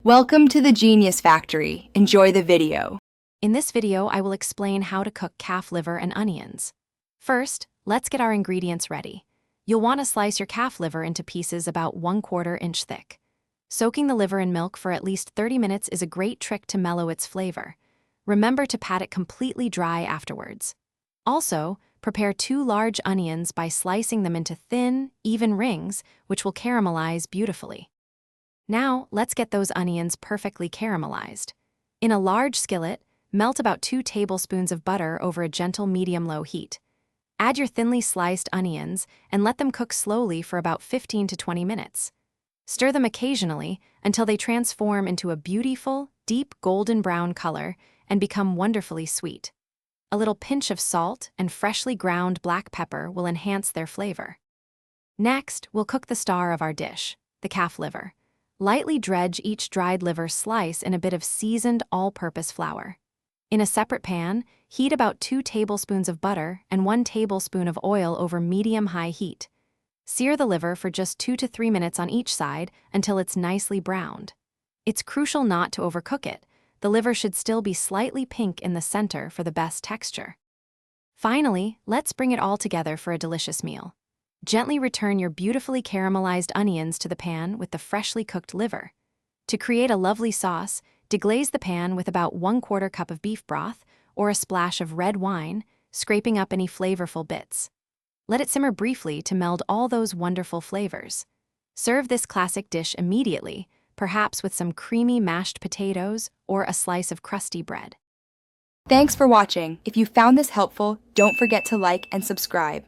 Welcome to the Genius Factory. Enjoy the video. In this video, I will explain how to cook calf liver and onions. First, let's get our ingredients ready. You'll want to slice your calf liver into pieces about 1/4 inch thick. Soaking the liver in milk for at least 30 minutes is a great trick to mellow its flavor. Remember to pat it completely dry afterwards. Also, prepare 2 large onions by slicing them into thin, even rings, which will caramelize beautifully. Now, let's get those onions perfectly caramelized. In a large skillet, melt about 2 tablespoons of butter over a gentle medium-low heat. Add your thinly sliced onions and let them cook slowly for about 15 to 20 minutes. Stir them occasionally until they transform into a beautiful, deep golden brown color and become wonderfully sweet. A little pinch of salt and freshly ground black pepper will enhance their flavor. Next, we'll cook the star of our dish, the calf liver. Lightly dredge each dried liver slice in a bit of seasoned all-purpose flour. In a separate pan, heat about 2 tablespoons of butter and 1 tablespoon of oil over medium-high heat. Sear the liver for just 2 to 3 minutes on each side until it's nicely browned. It's crucial not to overcook it. The liver should still be slightly pink in the center for the best texture. Finally, let's bring it all together for a delicious meal. Gently return your beautifully caramelized onions to the pan with the freshly cooked liver. To create a lovely sauce, deglaze the pan with about 1/4 cup of beef broth or a splash of red wine, scraping up any flavorful bits. Let it simmer briefly to meld all those wonderful flavors. Serve this classic dish immediately, perhaps with some creamy mashed potatoes or a slice of crusty bread. Thanks for watching. If you found this helpful, don't forget to like and subscribe.